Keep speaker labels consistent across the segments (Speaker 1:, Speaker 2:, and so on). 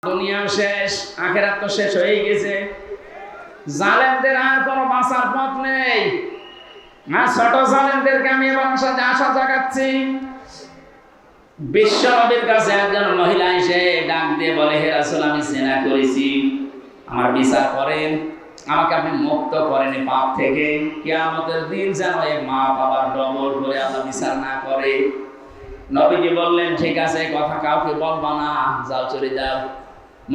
Speaker 1: দুনিয়া শেষ, আখেরাত তো শেষ হয়ে গেছে। জালেমদের আর কোনো বাঁচার পথ নেই। ছোট জালেমদেরকে আমি এবার আশা জাগাচ্ছি। বিশ্ব নবীর কাছে একজন মহিলা এসে ডাক দিয়ে বলে, হে রাসূল, আমি জিনা করেছি, আমার বিচার করেন, আমাকে আপনি মুক্ত করেন এই পাপ থেকে। কিয়ামতের দিন যেন এই মা বাবার ডবল করে আল্লাহ বিচার না করে। নবীজি বললেন, ঠিক আছে, কথা কাউকে বলবা না, যাও, চলে যাও।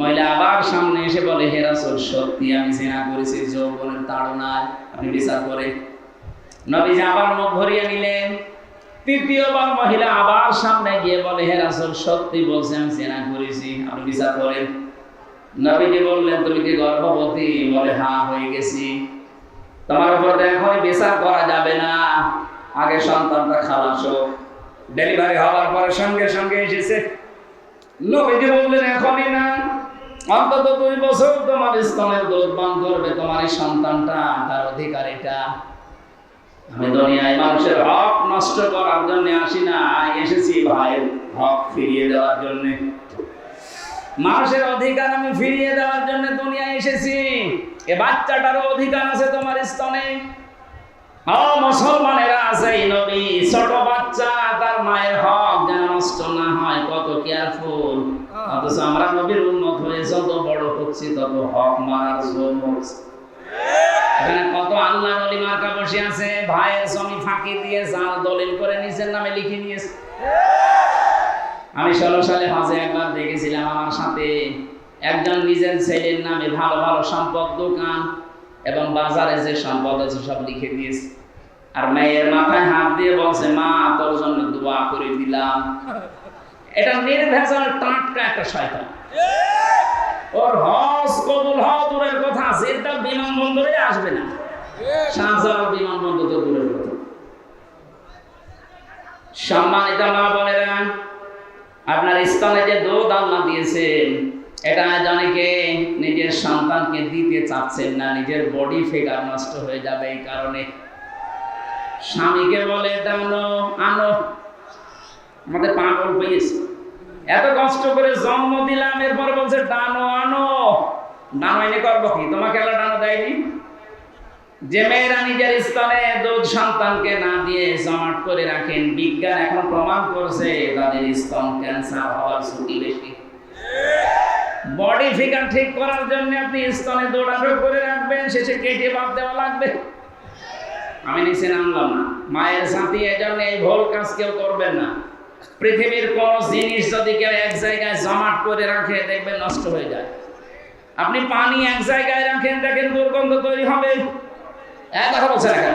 Speaker 1: মহিলা আবার সামনে এসে বলে, হে রাসূল, সত্যি আমি জিনা করেছি, যৌবনের তাড়নায়, আপনি বিচার করেন। নবীজি আবার মুখ ভরিয়ে নিলেন। তৃতীয়বার মহিলা আবার সামনে গিয়ে বলে, হে রাসূল, সত্যি বলছি, আমি জিনা করেছি, আপনি বিচার করেন। নবীজি বললেন, তুমি কি গর্ভবতী? বলে, হ্যাঁ, হয়ে গেছি। তোমার উপর এখনই বিচার করা যাবে না, আগে সন্তানটা খালাস হোক। ডেলিভারি হওয়ার পরে সঙ্গে সঙ্গে এসেছে। নবীজি বললেন, এখনই না, অন্তত 2 বছর তোমার স্তনের দুধ পান করবে তোমার এই সন্তানটা, তার অধিকার এটা। আমি দুনিয়ায় মানুষের হক নষ্ট করার জন্য আসি না, এসেছি ভাইয়ের হক ফিরিয়ে দেওয়ার জন্য। মানুষের অধিকার আমি ফিরিয়ে দেওয়ার জন্য দুনিয়ায় এসেছি। এ বাচ্চাটারও অধিকার আছে তোমার স্তনে। মুসলমানেরা আছে, নবী ছোট বাচ্চা, তার মায়ের হক যেন নষ্ট না হয়, কত কেয়ারফুল। অথচ আমরা নবীর উম্মত হয়ে যত বড় হচ্ছি তত হক মারার জন্য এখানে কত আল্লাহ নবী মার্কা বসে আছে, ভাইয়ের জমি ফাঁকি দিয়ে জাল দলিল করে নিজের নামে লিখে নিয়েছে। আমি 16 সালে হজে একবার দেখেছিলাম, আমার সাথে একজন নিজের ছেলের নামে ভালো ভালো সম্পদ, দোকান এবং বাজারে যে সম্পদ আছে সব লিখে দিয়েছে। আর মেয়ের মাথায় হাত দিয়ে বলছে, মা, তোর জন্য দোয়া করে দিলাম। এটা নির্ভেজাল টাটকা একটা শয়তান। ওর হজ কবুল হওয়া দূরের কথা, যেটা বিমানবন্দরে আসবে না, শাহজালাল বিমানবন্দর তো দূরের কথা। সম্মানিত মা বোনেরা, আপনার স্তনে যে দুধ আল্লাহ দিয়েছেন, এটা অনেকে নিজের সন্তানকে দিতে চাচ্ছেন না, নিজের বডি ফিগার নষ্ট হয়ে যাবে এই কারণে। স্বামীকে বলে, দানো আনো, আমাদের পাগল পেয়েছে, এত কষ্ট করে জন্ম দিলাম, এরপর বলছে ডানো আনো। ডানো এনে করবো কি? তোমাকে আল্লাহ ডানো দেয়নি? যে মেয়েরা নিজের স্তনে দুধ সন্তানকে না দিয়ে জমাট করে রাখেন, বিজ্ঞান এখন প্রমাণ করছে তাদের স্তন ক্যান্সার হওয়ার ঝুঁকি বেশি। বডি ফিগার ঠিক করার জন্য আপনি স্তনে দুধ আরো করে রাখবেন, শেষে কেটে বাদ দেওয়া লাগবে। আমি নিচে নামলাম না, মায়ের সাথে এজন্য এই ভুল কাজ কেউ করবেন না। পৃথিবীর কোন জিনিস যদি কেউ এক জায়গায় জমাট করে রাখে, দেখবেন নষ্ট হয়ে যায়। আপনি পানি এক জায়গায় রাখেন, দেখেন দুর্গন্ধ তৈরি হবে, কথা বলছে না,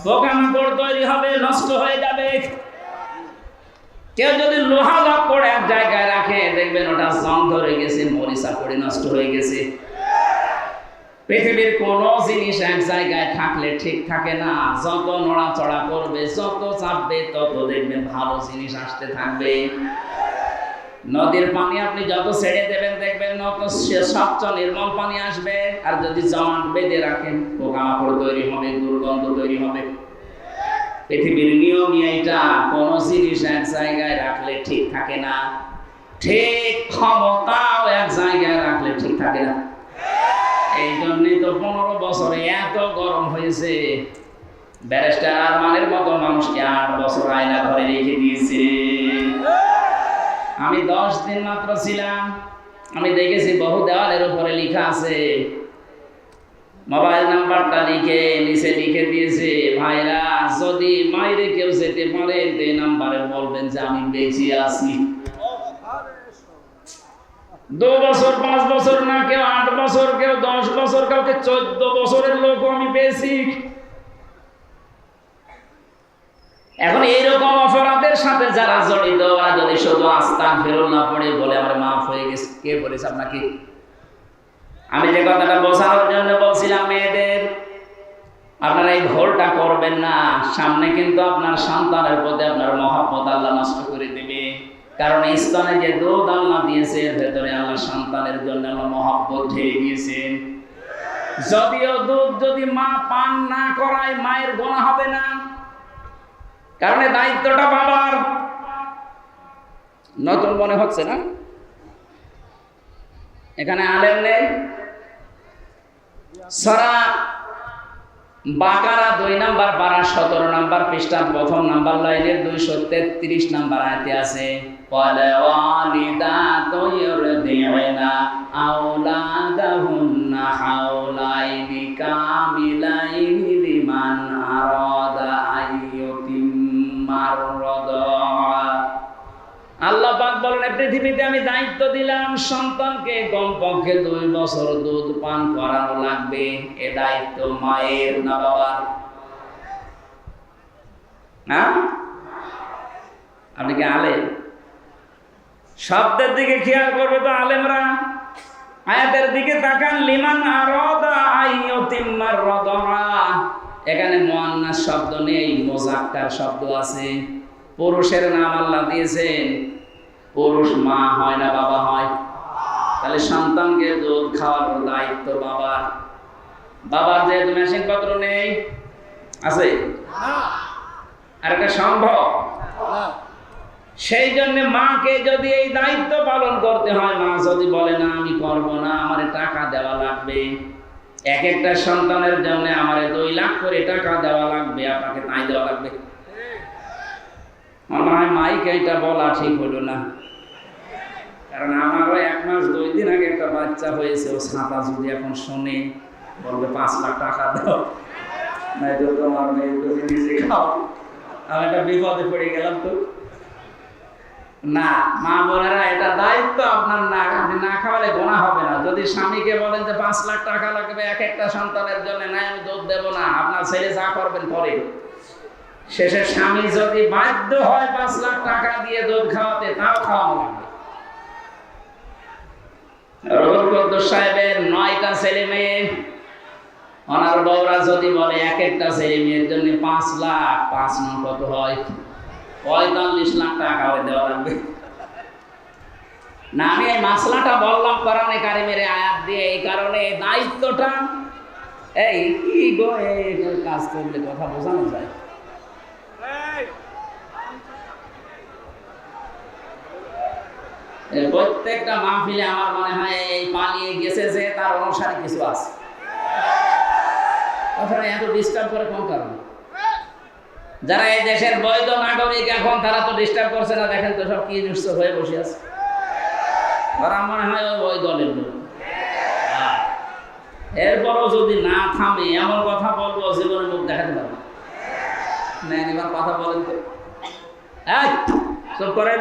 Speaker 1: পোকামাকড় তৈরি হবে, নষ্ট হয়ে যাবে। কেউ যদি লোহা লাকড় এক জায়গায় রাখে, দেখবেন ওটা জং ধরে গেছে, মরিচা পড়ে নষ্ট হয়ে গেছে। পৃথিবীর কোন জিনিস এক জায়গায় থাকলে ঠিক থাকে না, যত নড়াচড়া করবে, যত চাপবে, তত দেখবেন ভালো জিনিস আসতে থাকবে। নদীর পানি আপনি যত ছেড়ে দেবেন, দেখবেন তত স্বচ্ছ নির্মল পানি আসবে। আর যদি জমাট বেঁধে রাখেন, পোকামাকড় তৈরি হবে, দুর্গন্ধ তৈরি হবে। পৃথিবীর নিয়মই এইটা, কোন জিনিস এক জায়গায় রাখলে ঠিক থাকে না, ঠিক ক্ষমতাও এক জায়গায় রাখলে ঠিক থাকে না। এই জন্যই তো 15 বছরে এত গরম হয়েছে। ব্যারিস্টার আরমানের মতো মানুষকে 8 বছর আয়না ঘরে রেখে দিয়েছে। আমি 10 দিন মাত্র ছিলাম, আমি দেখেছি বহু দেওয়ালের উপরে লেখা আছে, মোবাইল নাম্বারটা লিখে নিচে লিখে দিয়েছে, ভাইরা যদি মাইরে কেউ যেতে পারে, এই নাম্বারে বলবেন যে আমি বেঁচে আছি। 2 বছর, 5 বছর না, কেউ 8 বছর, কেউ 10 বছর, কাউকে 14 বছরের লোক আমি পেয়েছি। এখন এইরকম অপরাধের সাথে যারা জড়িত, ওরা যদি শুধু আস্তাগফিরুল্লাহ পড়ে বলে আমার মাফ হয়ে গেছে, কে বলেছে আপনাকে? আমি যে কথাটা বোঝানোর জন্য বলছিলাম, মেয়েদের আপনারা এই ভুলটা করবেন না। সামনে কিন্তু আপনার সন্তানের প্রতি আপনার মহব্বত আল্লাহ নষ্ট করে দেবে। কারণ স্তনে যে দুধ আল্লাহ দিয়েছে, এর ভেতরে আল্লাহ সন্তানের জন্য আল্লাহ মহব্বত ঢেলে দিয়েছেন। যদিও দুধ যদি মা পান না করায়, মায়ের গোনা হবে না, কারণ দায়িত্বটা বাবার। নতুন মনে হচ্ছে না? এখানে আলেম নেই? সূরা বাকারা 2 নাম্বার পারা 17 নাম্বার পৃষ্ঠার প্রথম নাম্বার লাইনের 233 নাম্বার আয়াতে আছে ওয়ালা ওয়ালিদাতু ইউরদিউনা আওলাদাহুন্না হাওলাইনি কামিলাইনি লিমান আরাদা আইয়ুতিম্মার রাদা। আল্লাহ পাক বলেন, পৃথিবীতে আমি দায়িত্ব দিলাম সন্তানকে কমপক্ষে 2 বছর দুধ পান করানো লাগবে। এ দায়িত্ব মায়ের না বাবার? হ্যাঁ, আপনি কি আলেম? শব্দের দিকে খেয়াল করবে তো আলেমরা। আয়াতের দিকে তাকান, লিমান আরাদা আইয়ুতিম্মার রাদা। এখানে মুআন্নাস শব্দ নেই, মুযাক্কার শব্দ আছে। পুরুষের নাম আল্লাহ দিয়েছেন, পুরুষ মা হয় না বাবা হয়? তাহলে সন্তানকে দুধ খাওয়ানোর দায়িত্ব বাবার। বাবার যেহেতু মেশিন পত্র নেই, আছে আর এটা সম্ভব, সেই জন্য মাকে যদি এই দায়িত্ব পালন করতে হয়, মা যদি বলে না আমি করব না, আমার টাকা দেওয়া লাগবে, এক একটা সন্তানের জন্য আমার 2 লাখ করে টাকা দেওয়া লাগবে, আপনাকে তাই দেওয়া লাগবে। আমার মনে হয় মাইকে এটা বলা ঠিক হলো না, কারণ আমারও 1 মাস 2 দিন আগে একটা বাচ্চা হয়েছে, ও ছাতা যদি এখন শোনে বলবে 5 লাখ টাকা দাও, নাই তো তোমার মেয়ে তুমি নিজে খাও। আমি একটা বিপদে পড়ে গেলাম। তো না, মা বোনেরা, এটা দায়িত্ব আপনার না, আপনি না খাওয়ালে গোনা হবে না। যদি স্বামীকে বলেন যে 5 লাখ টাকা লাগবে এক একটা সন্তানের জন্য, নাই আমি দুধ দেবো না, আপনার ছেলে যা করবেন করে, শেষে স্বামী যদি বাধ্য হয় 5 লাখ টাকা দিয়ে দুধ খাওয়াতে, তাও খাওয়ানো লাগবে। রুহুল কুদ্দুস সাহেবের 9টা ছেলে মেয়ে, ওনার বউরা যদি বলে এক একটা ছেলে মেয়ের জন্য 5 লাখ, 5 9 কত হয়? 45 লাখ টাকা করে দেওয়া লাগবে। না, আমি এই মাসলাটা বললাম কোরআনে কারিমের আয়াত দিয়ে, এই কারণে দায়িত্বটা, এই কি গো, এই কাজ করলে কথা বোঝানো যায়। প্রত্যেকটা মাহফিলে আমার মনে হয় এই পালিয়ে গেছে যে তার অনুসারী কিছু আছে। তাছাড়া এত ডিস্টার্ব করে কোন কারণে? যারা এই দেশের বৈধ নাগরিক এখন, তারা তো ডিস্টার্ব করছে না। দেখেন তো সব কি নিশ্চয় হয়ে বসে আছে। ওরা মনে হয় ওই দলের লোক। এরপরও যদি না থামে, এমন কথা বলবো জীবনে মুখ দেখাতে পারবো না। এবার কথা বলেন তো, চুপ করেন।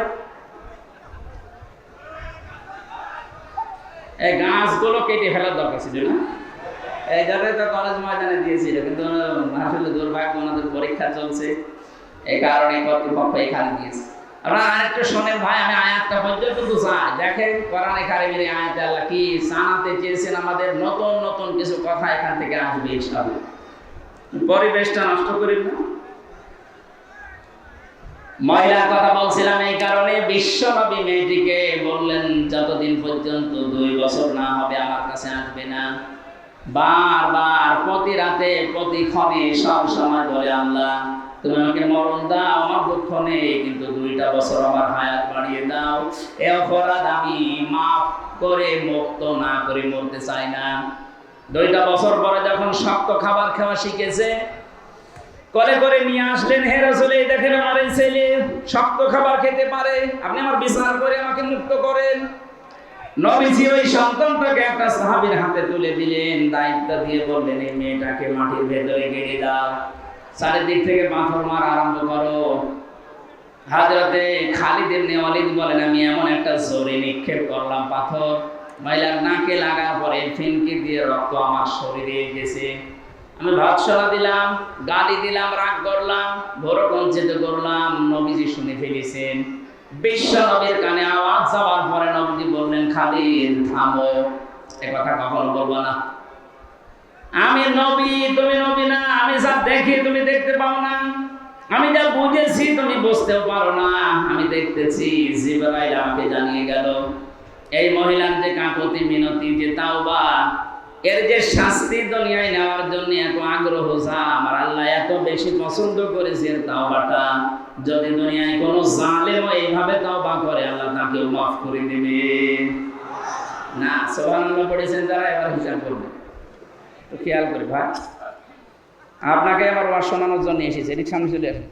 Speaker 1: এই গাছগুলো কেটে ফেলার দরকার ছিল না, এই জায়গায় তো কলেজ ময়দানে দিয়েছিল, কিন্তু আসলে দুর্ভাগ্য, ওনাদের পরীক্ষা চলছে, এই কারণে কর্তৃপক্ষ এখানে দিয়েছে। আপনারা আরেকটু শোনেন ভাই, আমি আয়াতটা পর্যন্ত তো চাই। দেখেন কোরআনে কারিমের আয়াতে আল্লাহ কি জানাতে চেয়েছেন আমাদের, নতুন নতুন কিছু কথা এখান থেকে আসবে ইনশাআল্লাহ। পরিবেশটা নষ্ট করেন না। মহিলার কথা বলছিলাম এই কারণে, বিশ্বনবী মেয়েটিকে বললেন যতদিন পর্যন্ত 2 বছর না হবে আমার কাছে আসবে না। বারবার প্রতি রাতে প্রতি ক্ষণে সব সময় বলে, আল্লাহ তুমি আমাকে মরণ দাও, আমার দুঃখ নেই, কিন্তু 2টা বছর আমার হায়াত বাড়িয়ে দাও। এ অপরাধ আমি মাফ করে মুক্ত না করে মরতে চাই না। 2টা বছর পরে যখন শক্ত খাবার খাওয়া শিখেছে, করে করে নিয়ে আসলেন, হে রাসূল, এই দেখেন আমার এই ছেলে শক্ত খাবার খেতে পারে, আপনি আমার বিচার করে আমাকে মুক্ত করেন। নবীজি ওই সন্তানটাকে একটা সাহাবীর হাতে তুলে দিলেন, দায়িত্ব দিয়ে বললেন, এই মেয়েটাকে মাটির ভেতরে গেড়ে দাও, চারিদিক থেকে পাথর মারা আরম্ভ করো। হযরতে খালিদ ইবনে ওয়ালিদ বলেন, আমি এমন একটা জোরে নিক্ষেপ করলাম পাথর, মহিলার নাকে লাগার পরে ফিনকি দিয়ে রক্ত আমার শরীরে গেছে। আমি ভৎসনা দিলাম, গালি দিলাম, রাগ করলাম, ভরকঞ্চিত করলাম, নবীজি শুনে ফেলেছেন। বিশ্ব নবীর কানে আওয়াজ যাওয়ার পরে নবীজি বললেন, খালিদ থামো, এ কথা কখনো বলবো না। আমি নবী, তুমি নবী না। আমি যা দেখি তুমি দেখতে পাও না, আমি যা বুঝেছি তুমি বুঝতেও পারো না। আমি দেখতেছি, জিবরাইল আমাকে জানিয়ে গেল এই মহিলার যে কাকুতি মিনতি, যে তাওবা, এর যে শাস্তি দুনিয়ায় নেওয়ার জন্য এত আগ্রহ, যা আমার আল্লাহ এত বেশি পছন্দ করেছে এর তাওবাটা, যদি দুনিয়ায় কোনো জালেম এইভাবে তাওবা করে, আল্লাহ তাকে মাফ করে দেবে। না, সুবহানাল্লাহ পড়েছেন যারা, এবার হিসাব করবেন। তো খেয়াল করি ভাই, আপনাকে আমার ওয়াজ শোনানোর জন্য এসেছে, এদিক সামনে চলে আসেন।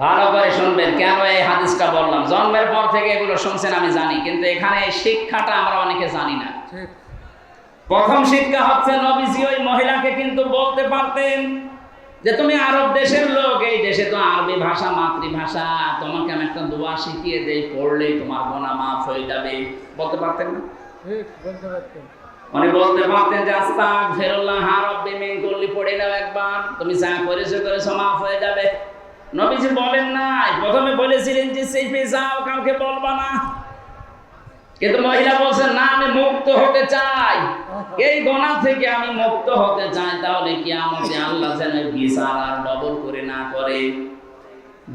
Speaker 1: ভালো করে শুনবেন, কেন এই হাদিসটা বললাম। জন্মের পর থেকে এগুলো শুনছেন আমি জানি, কিন্তু এখানে এই শিক্ষাটা আমরা অনেকে জানি না। প্রথম শিক্ষা হচ্ছে, নবীজি ওই মহিলাকে কিন্তু বলতে পারতেন যে তুমি আরব দেশের লোক, এই দেশে তো আরবি ভাষা মাতৃভাষা, তোমাকে আমি একটা দোয়া শিখিয়ে দেই, পড়লেই তোমার গুনাহ মাফ হয়ে যাবে। বলতে পারতেন না? উনি বলতে পারতেন যে আস্তাগফিরুল্লাহ রাব্বি মিন কুল্লি, পড়ে নাও একবার, তুমি যা করেছো মাফ হয়ে যাবে। নবীজি বলেন নাই, প্রথমে বলেছিলেন যে চেপে যাও, কাউকে বলবা না। কিন্তু মহিলা বলছেন না, আমি মুক্ত হতে চাই, এই গুনাহ থেকে আমি মুক্ত হতে চাই। তাহলে কিয়ামতে আল্লাহ যেন বিচার আর ডবল করে না করে।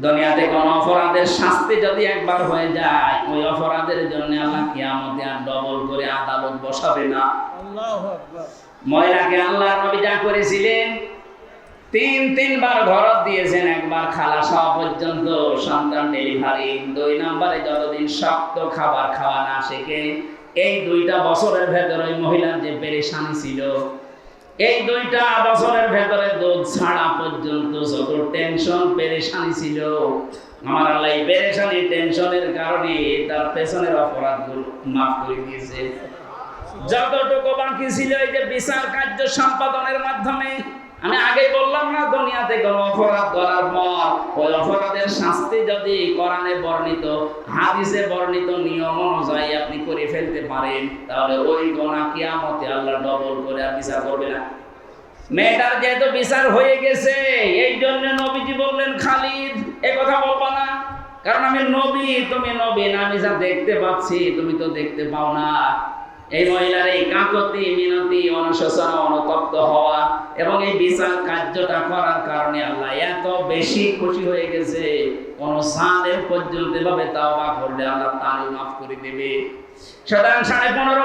Speaker 1: দুনিয়াতে কোন অপরাধের শাস্তি যদি একবার হয়ে যায়, ওই অপরাধের জন্য আল্লাহ কিয়ামতে আর ডবল করে আদালত বসাবে না। আল্লাহু আকবার। মহিলাকে আল্লাহর নবী যা করেছিলেন, তিনবার ঘরত দিয়েছেন, একবার খালাস হওয়া পর্যন্ত, সন্তান ডেলিভারি, 2 নম্বরে যতদিন শক্ত খাবার খাওয়া না শেখে। এই 2টা বছরের ভেতরে ওই মহিলার যে পেরেশানি ছিল, এই 2টা বছরের ভেতরে দুধ ছাড়া পর্যন্ত যত টেনশন পেরেশানি ছিল, আমার আল্লাহ এই পেরেশানি টেনশনের কারণে তার পেছনের অপরাধগুলো মাফ করে দিয়েছে। যতটুকু বাকি ছিল এই যে বিচার কার্য সম্পাদনের মাধ্যমে, আমি আগেই বললাম না, দুনিয়াতে কোন অপরাধ করার পর ওই অপরাধের শাস্তি যদি কোরআনে বর্ণিত, হাদিসে বর্ণিত নিয়ম অনুযায়ী আপনি করে ফেলতে পারেন, তাহলে ওই গুনাহ কিয়ামতে আল্লাহ ডবল করে আর বিচার করবে না। মেয়েটার যেহেতু বিচার হয়ে গেছে, এই জন্য নবীজি বললেন, খালিদ এ কথা বলবা না, কারণ আমি নবী, তুমি নবী না, আমি যা দেখতে পাচ্ছি তুমি তো দেখতে পাও না। এই মহিলার এই কাকুতি মিনতি, অনুশোচনা, অনুতপ্ত হওয়া এবং এই বিচার কার্যটা করার কারণে আল্লাহ এত বেশি খুশি হয়ে গেছে, কোন সালের পর্যন্ত এভাবে তাওবা করলে আল্লাহ তারই মাফ করে দেবে। সুতরাং 15.5